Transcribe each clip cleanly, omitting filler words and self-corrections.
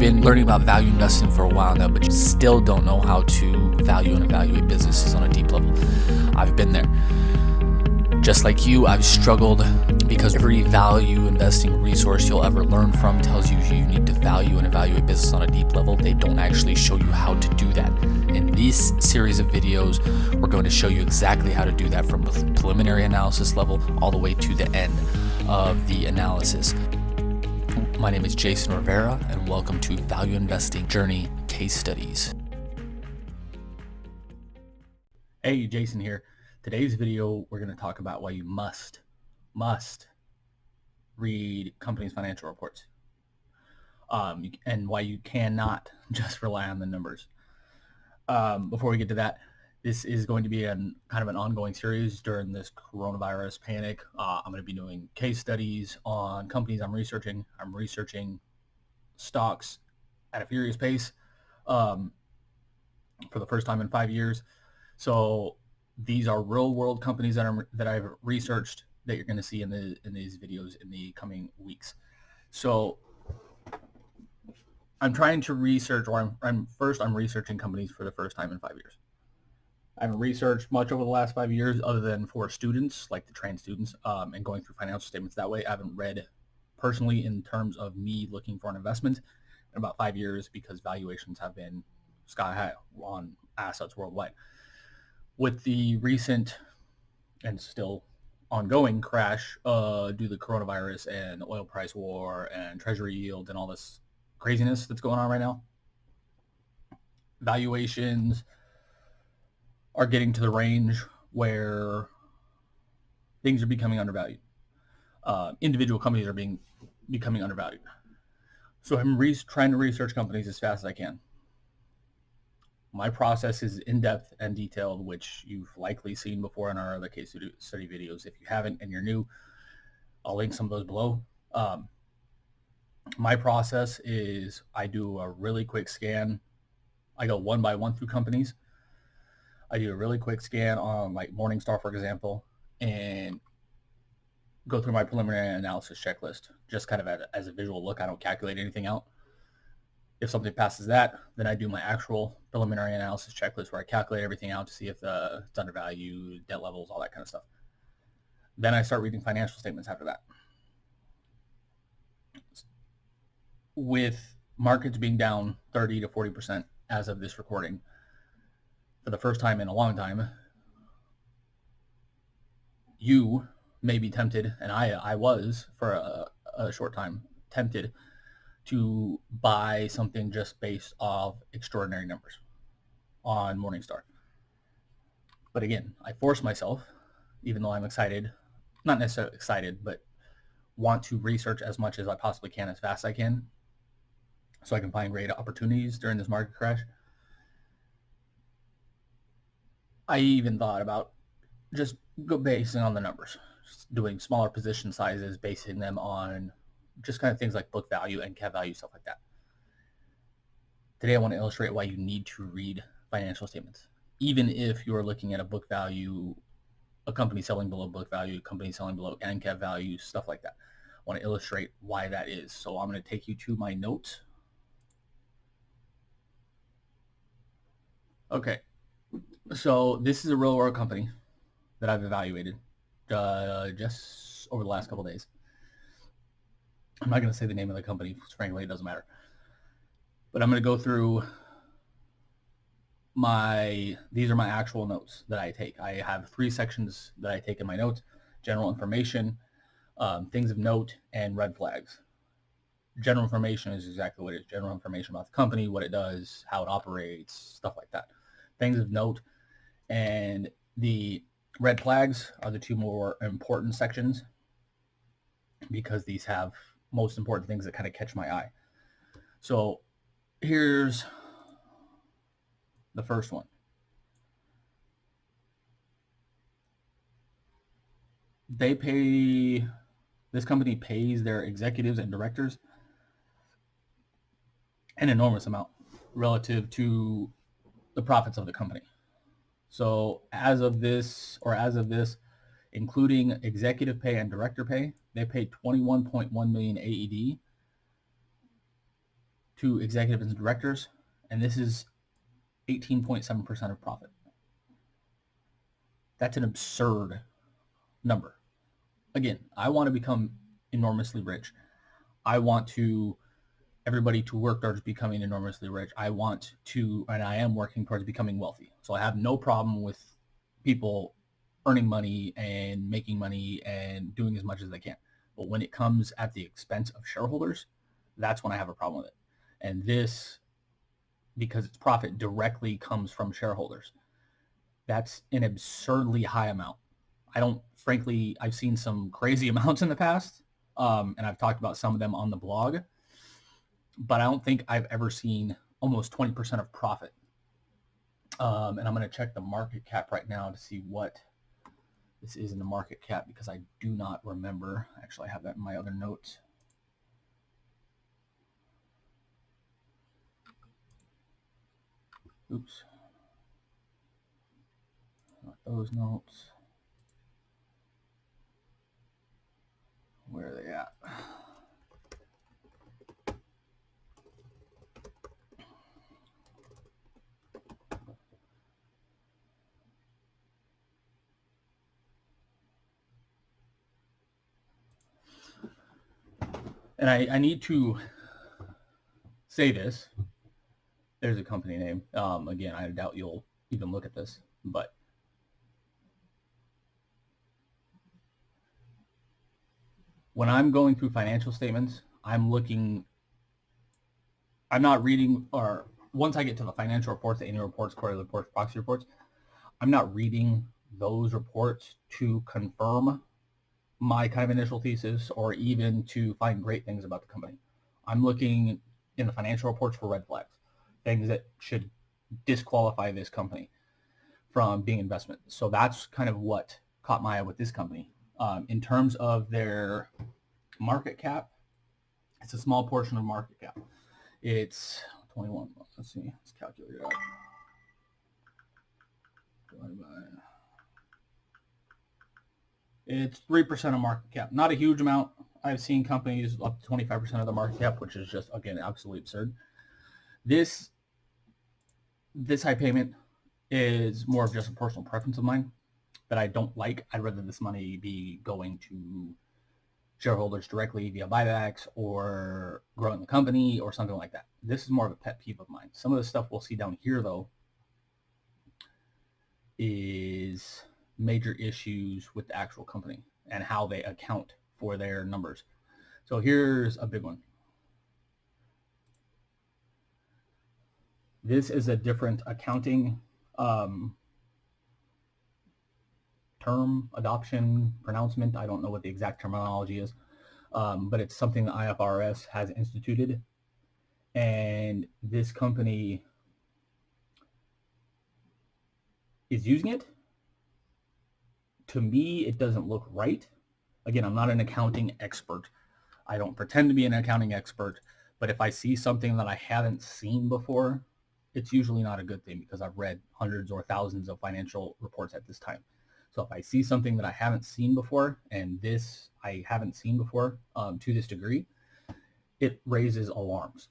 been learning about value investing for a while now, but you still don't know how to value and evaluate businesses on a deep level. I've been there. Just like you, I've struggled because every value investing resource you'll ever learn from tells you you need to value and evaluate business on a deep level. They don't actually show you how to do that. In this series of videos, we're going to show you exactly how to do that from the preliminary analysis level all the way to the end of the analysis. My name is Jason Rivera, and welcome to Value Investing Journey Case Studies. Hey, Jason here. Today's video, we're going to talk about why you must read companies' financial reports, and why you cannot just rely on the numbers. Before we get to that, this is going to be kind of an ongoing series during this coronavirus panic. I'm going to be doing case studies on companies I'm researching. I'm researching stocks at a furious pace for the first time in 5 years. So these are real world companies that I've researched that you're going to see in these videos in the coming weeks. So I'm trying to research, or I'm researching companies for the first time in 5 years. I haven't researched much over the last 5 years other than for students, like to train students, and going through financial statements that way. I haven't read personally in terms of me looking for an investment in about 5 years because valuations have been sky high on assets worldwide. With the recent and still ongoing crash due to the coronavirus and oil price war and treasury yield and all this craziness that's going on right now, valuations are getting to the range where things are becoming undervalued. Individual companies are becoming undervalued. So I'm trying to research companies as fast as I can. My process is in-depth and detailed, which you've likely seen before in our other case study videos. If you haven't and you're new, I'll link some of those below. My process is I do a really quick scan. I go one by one through companies. I do a really quick scan on like Morningstar, for example, and go through my preliminary analysis checklist, just kind of as a visual look. I don't calculate anything out. If something passes that, then I do my actual preliminary analysis checklist where I calculate everything out to see if it's undervalued, debt levels, all that kind of stuff. Then I start reading financial statements after that. With markets being down 30 to 40% as of this recording, for the first time in a long time, you may be tempted, and I was for a short time tempted to buy something just based off extraordinary numbers on Morningstar. But again, I force myself, even though I'm excited, not necessarily excited, but want to research as much as I possibly can as fast as I can so I can find great opportunities during this market crash. I even thought about just basing on the numbers, just doing smaller position sizes, basing them on just kind of things like book value and cap value, stuff like that. Today I want to illustrate why you need to read financial statements. Even if you're looking at a book value, a company selling below book value, a company selling below and cap value, stuff like that. I want to illustrate why that is. So I'm going to take you to my notes. Okay. So this is a real world company that I've evaluated just over the last couple of days. I'm not going to say the name of the company because frankly it doesn't matter. But I'm going to go through these are my actual notes that I take. I have 3 sections that I take in my notes: general information, things of note, and red flags. General information is exactly what it is. General information about the company, what it does, how it operates, stuff like that. Things of note and the red flags are the 2 more important sections because these have most important things that kind of catch my eye. So here's the first one. This company pays their executives and directors an enormous amount relative to the profits of the company. So as of this, including executive pay and director pay, they paid 21.1 million AED to executives and directors, and this is 18.7% of profit. That's an absurd number. Again, I want to become enormously rich. I want everybody to work towards becoming enormously rich. I want to, and I am working towards becoming wealthy. So I have no problem with people earning money and making money and doing as much as they can. But when it comes at the expense of shareholders, that's when I have a problem with it. And this, because its profit directly comes from shareholders, that's an absurdly high amount. Frankly, I've seen some crazy amounts in the past, and I've talked about some of them on the blog, but I don't think I've ever seen almost 20% of profit. And I'm going to check the market cap right now to see what this is in the market cap, because I do not remember. Actually, I have that in my other notes. Oops. Not those notes. Where are they at? And I need to say this. There's a company name. Again, I doubt you'll even look at this, but when I'm going through financial statements, I'm not reading, or once I get to the financial reports, the annual reports, quarterly reports, proxy reports, I'm not reading those reports to confirm my kind of initial thesis or even to find great things about the company. I'm looking in the financial reports for red flags, things that should disqualify this company from being investment. So that's kind of what caught my eye with this company. In terms of their market cap, it's a small portion of market cap. It's 21. Let's see. Let's calculate it out. It's 3% of market cap. Not a huge amount. I've seen companies up to 25% of the market cap, which is just, again, absolutely absurd. This high payment is more of just a personal preference of mine that I don't like. I'd rather this money be going to shareholders directly via buybacks or growing the company or something like that. This is more of a pet peeve of mine. Some of the stuff we'll see down here, though, is major issues with the actual company and how they account for their numbers. So here's a big one. This is a different accounting term, adoption, pronouncement. I don't know what the exact terminology is, but it's something the IFRS has instituted. And this company is using it. To me, it doesn't look right. Again, I'm not an accounting expert. I don't pretend to be an accounting expert, but if I see something that I haven't seen before, it's usually not a good thing because I've read hundreds or thousands of financial reports at this time. So if I see something that I haven't seen before, and this I haven't seen before to this degree, it raises alarms.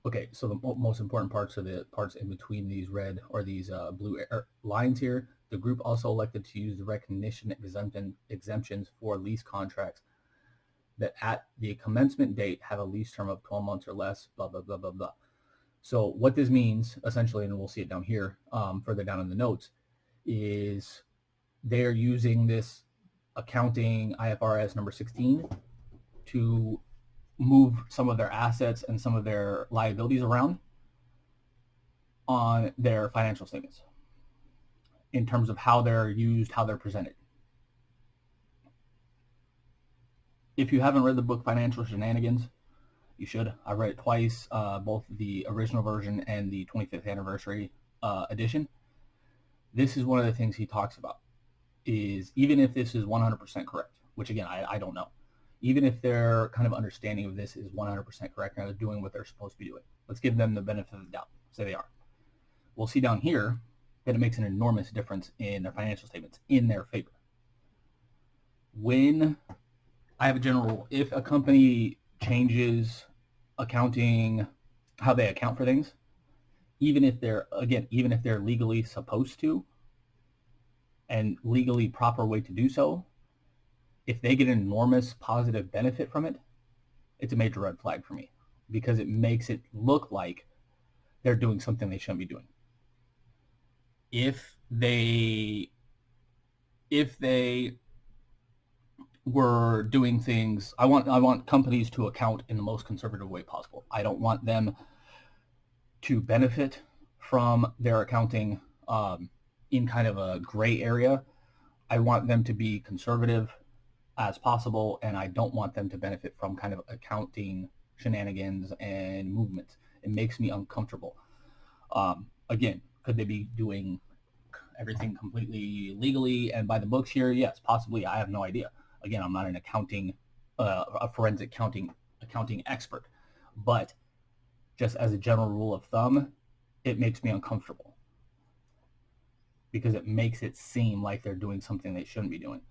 Okay, so the most important parts are the parts in between these red or these blue lines here. The group also elected to use the recognition exemptions for lease contracts that at the commencement date have a lease term of 12 months or less, blah, blah, blah, blah, blah. So what this means, essentially, and we'll see it down here, further down in the notes, is they're using this accounting IFRS number 16 to move some of their assets and some of their liabilities around on their financial statements in terms of how they're used, how they're presented. If you haven't read the book Financial Shenanigans, you should. I read it twice, both the original version and the 25th anniversary edition. This is one of the things he talks about, is even if this is 100% correct, which again, I don't know, even if their kind of understanding of this is 100% correct and they're doing what they're supposed to be doing, let's give them the benefit of the doubt, say they are. We'll see down here that it makes an enormous difference in their financial statements in their favor. When I have a general rule, if a company changes accounting, how they account for things, even if they're legally supposed to and legally proper way to do so, if they get an enormous positive benefit from it, it's a major red flag for me because it makes it look like they're doing something they shouldn't be doing. If they were doing things, I want companies to account in the most conservative way possible. I don't want them to benefit from their accounting in kind of a gray area. I want them to be conservative as possible, and I don't want them to benefit from kind of accounting shenanigans and movements. It makes me uncomfortable. Again, could they be doing everything completely legally and by the books here? Yes, possibly. I have no idea. Again, I'm not an a forensic accounting expert, but just as a general rule of thumb, it makes me uncomfortable because it makes it seem like they're doing something they shouldn't be doing.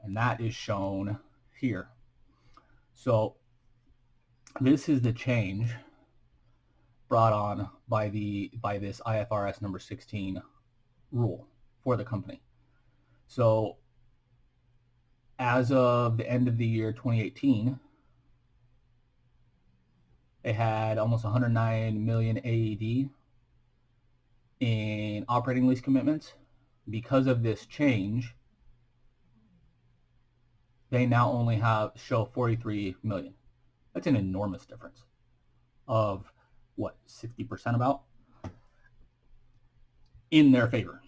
And that is shown here. So this is the change brought on by this IFRS number 16 rule for the company. So as of the end of the year 2018, they had almost 109 million AED in operating lease commitments. Because of this change, they now only show 43 million. That's an enormous difference of what, 60% about in their favor.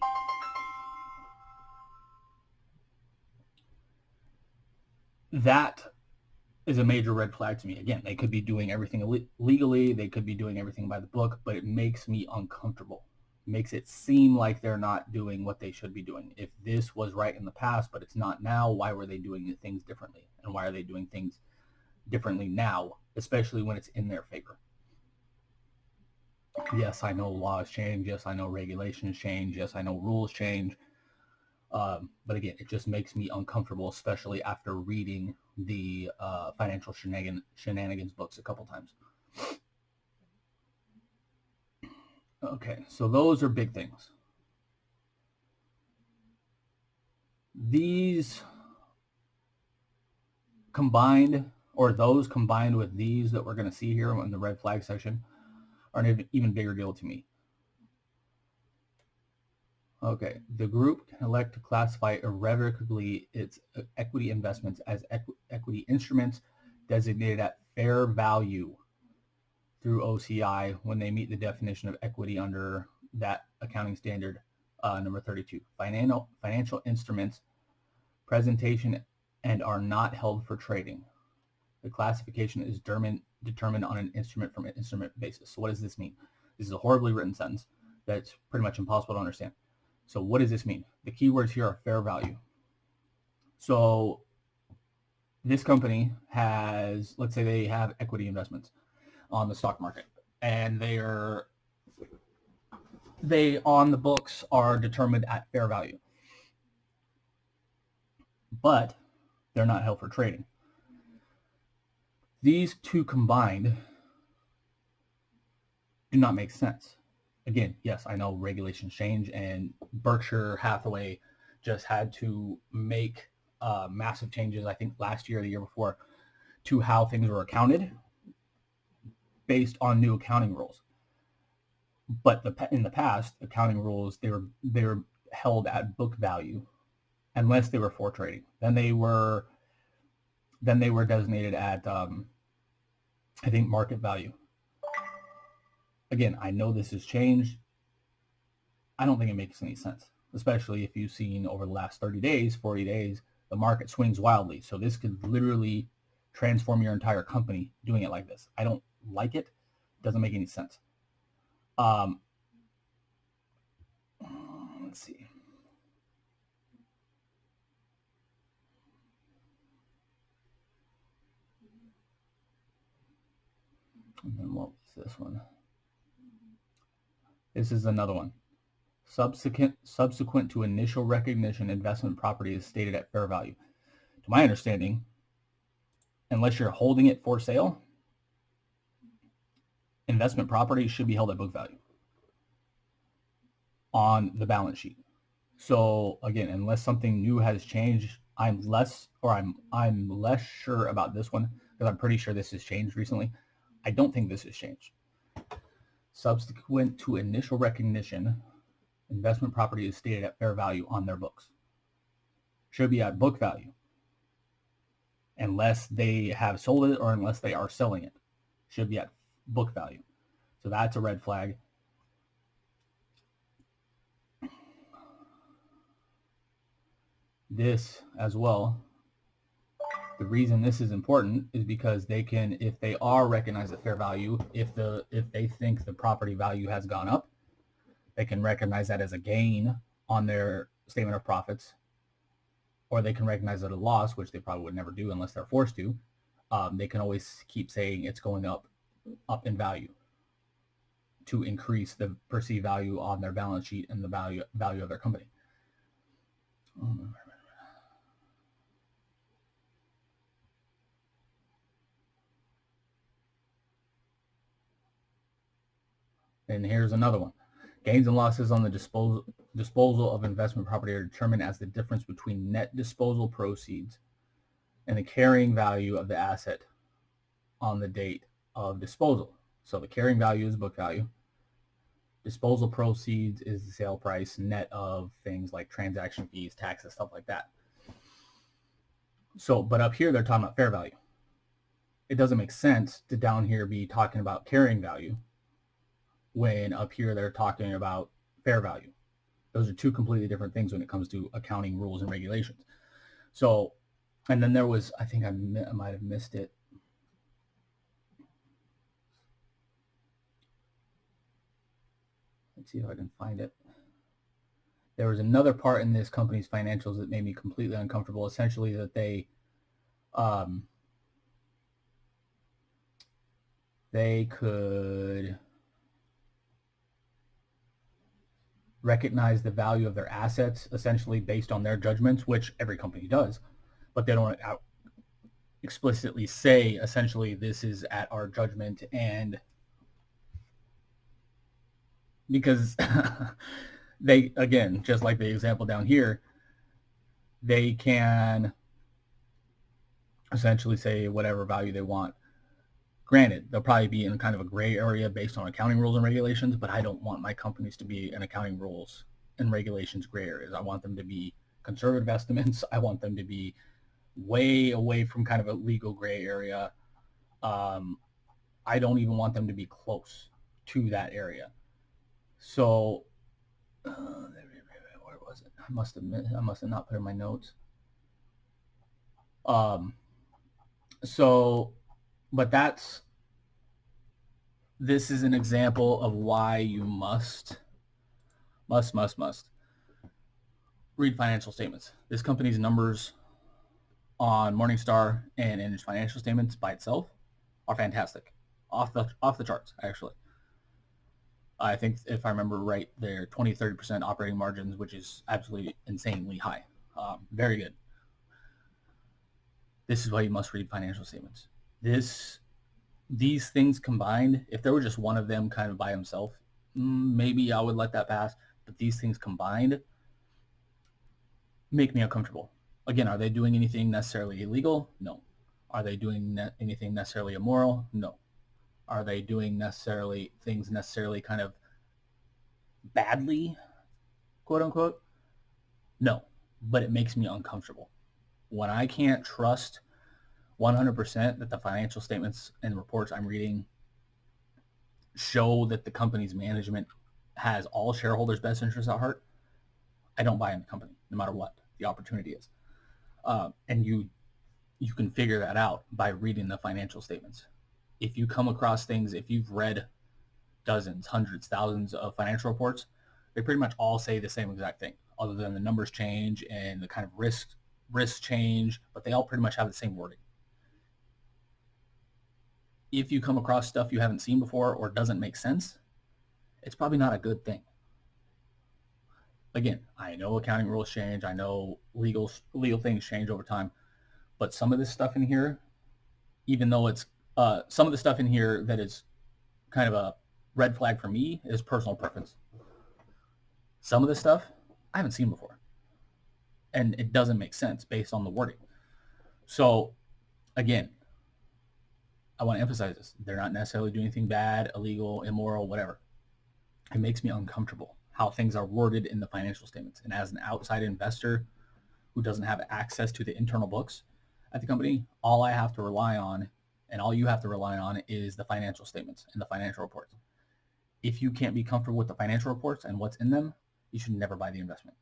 That is a major red flag to me. Again, they could be doing everything legally, they could be doing everything by the book, but it makes me uncomfortable. It makes it seem like they're not doing what they should be doing. If this was right in the past, but it's not now, why were they doing things differently? And why are they doing things differently now, especially when it's in their favor? Yes, I know laws change. Yes, I know regulations change. Yes, I know rules change. But again, it just makes me uncomfortable, especially after reading the financial shenanigans books a couple times. Okay, so those are big things. These combined, or those combined with these that we're going to see here in the red flag section, are an even bigger deal to me. Okay, the group can elect to classify irrevocably its equity investments as equity instruments designated at fair value through OCI when they meet the definition of equity under that accounting standard number 32. Financial instruments presentation and are not held for trading. The classification is determined on an instrument from an instrument basis. So what does this mean? This is a horribly written sentence that's pretty much impossible to understand. So what does this mean? The keywords here are fair value. So this company has, let's say they have equity investments on the stock market, and they on the books are determined at fair value, but they're not held for trading. These two combined do not make sense. Again, yes, I know regulations change, and Berkshire Hathaway just had to make massive changes, I think last year or the year before, to how things were accounted based on new accounting rules. But in the past, accounting rules, they were held at book value unless they were for trading. Then they were designated at I think market value. Again, I know this has changed. I don't think it makes any sense, especially if you've seen over the last 30 days, 40 days, the market swings wildly. So this could literally transform your entire company doing it like this. I don't like it. It doesn't make any sense. Let's see. And then what was this one? This is another one. Subsequent to initial recognition, investment property is stated at fair value. To my understanding, unless you're holding it for sale, investment property should be held at book value on the balance sheet. So again, unless something new has changed, I'm less sure about this one because I'm pretty sure this has changed recently. I don't think this has changed. Subsequent to initial recognition, investment property is stated at fair value on their books. Should be at book value unless they have sold it or unless they are selling it. Should be at book value. So that's a red flag. This as well, the reason this is important is because they can, if they are recognized at fair value, if they think the property value has gone up, they can recognize that as a gain on their statement of profits, or they can recognize it a loss, which they probably would never do unless they're forced to. They can always keep saying it's going up in value to increase the perceived value on their balance sheet and the value of their company. And here's another one. Gains and losses on the disposal of investment property are determined as the difference between net disposal proceeds and the carrying value of the asset on the date of disposal. So the carrying value is book value. Disposal proceeds is the sale price net of things like transaction fees, taxes, stuff like that. So, but up here they're talking about fair value. It doesn't make sense to down here be talking about carrying value when up here they're talking about fair value. Those are two completely different things when it comes to accounting rules and regulations. So, and then there was, I think I might have missed it. Let's see if I can find it. There was another part in this company's financials that made me completely uncomfortable. Essentially that they could recognize the value of their assets essentially based on their judgments, which every company does, but they don't explicitly say essentially this is at our judgment, and because they, again, just like the example down here, they can essentially say whatever value they want. Granted, they'll probably be in kind of a gray area based on accounting rules and regulations, but I don't want my companies to be in accounting rules and regulations gray areas. I want them to be conservative estimates. I want them to be way away from kind of a legal gray area. I don't even want them to be close to that area. So, where was it? I must have not put in my notes. So, but this is an example of why you must read financial statements. This company's numbers on Morningstar and in its financial statements by itself are fantastic, off the charts actually. I think if I remember right, they're 20-30% operating margins, which is absolutely insanely high. Very good. This is why you must read financial statements. These things combined, if there were just one of them kind of by himself, maybe I would let that pass. But these things combined make me uncomfortable. Again, are they doing anything necessarily illegal? No. Are they doing anything necessarily immoral? No. Are they doing things necessarily kind of badly, quote unquote? No. But it makes me uncomfortable. When I can't trust 100% that the financial statements and reports I'm reading show that the company's management has all shareholders' best interests at heart, I don't buy in the company, no matter what the opportunity is. And you can figure that out by reading the financial statements. If you come across things, if you've read dozens, hundreds, thousands of financial reports, they pretty much all say the same exact thing, other than the numbers change and the kind of risks change, but they all pretty much have the same wording. If you come across stuff you haven't seen before or doesn't make sense, it's probably not a good thing. Again, I know accounting rules change. I know legal things change over time, but some of this stuff in here, even though it's some of the stuff in here that is kind of a red flag for me is personal preference. Some of this stuff I haven't seen before, and it doesn't make sense based on the wording. So again, I want to emphasize this. They're not necessarily doing anything bad, illegal, immoral, whatever. It makes me uncomfortable how things are worded in the financial statements. And as an outside investor who doesn't have access to the internal books at the company, all I have to rely on, and all you have to rely on, is the financial statements and the financial reports. If you can't be comfortable with the financial reports and what's in them, you should never buy the investment.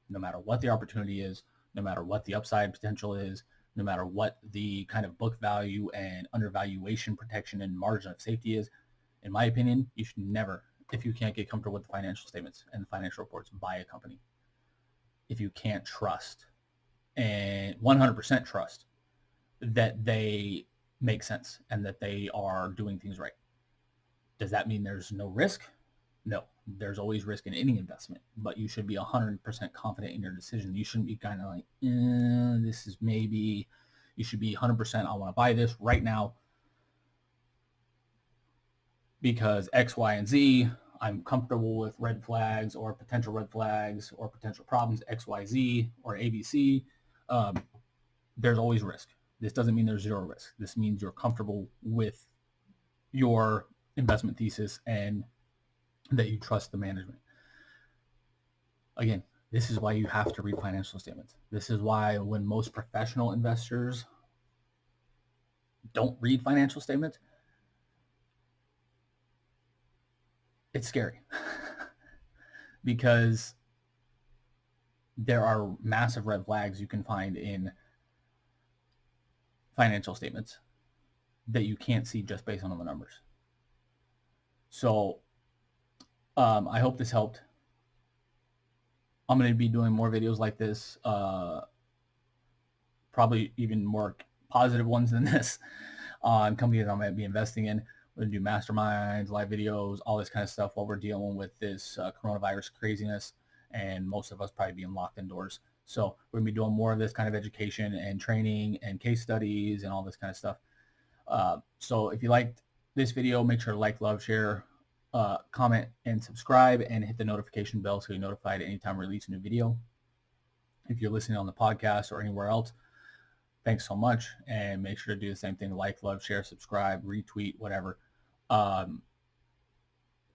No matter what the opportunity is, no matter what the upside potential is, no matter what the kind of book value and undervaluation protection and margin of safety is, in my opinion, you should never, if you can't get comfortable with the financial statements and the financial reports, buy a company. If you can't trust, and 100% trust, that they make sense and that they are doing things right. Does that mean there's no risk? No, there's always risk in any investment, but you should be 100% confident in your decision. You shouldn't be kind of like, this is maybe. You should be 100%, I want to buy this right now because X, Y, and Z. I'm comfortable with red flags or potential red flags or potential problems, X, Y, Z, or ABC. There's always risk. This doesn't mean there's zero risk. This means you're comfortable with your investment thesis and that you trust the management. Again, this is why you have to read financial statements. This is why when most professional investors don't read financial statements, it's scary because there are massive red flags you can find in financial statements that you can't see just based on the numbers. So I hope this helped. I'm going to be doing more videos like this, probably even more positive ones than this, on companies I might be investing in. We're going to do masterminds, live videos, all this kind of stuff while we're dealing with this coronavirus craziness, and most of us probably being locked indoors. So we're going to be doing more of this kind of education and training and case studies and all this kind of stuff. So if you liked this video, make sure to like, love, share, comment, and subscribe, and hit the notification bell so you're notified anytime we release a new video. If you're listening on the podcast or anywhere else, thanks so much, and make sure to do the same thing: like, love, share, subscribe, retweet, whatever. I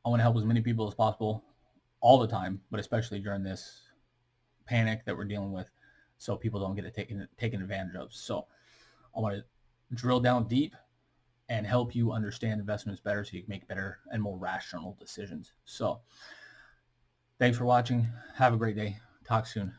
want to help as many people as possible all the time, but especially during this panic that we're dealing with, so people don't get taken advantage of. So I want to drill down deep and help you understand investments better so you can make better and more rational decisions. So thanks for watching. Have a great day. Talk soon.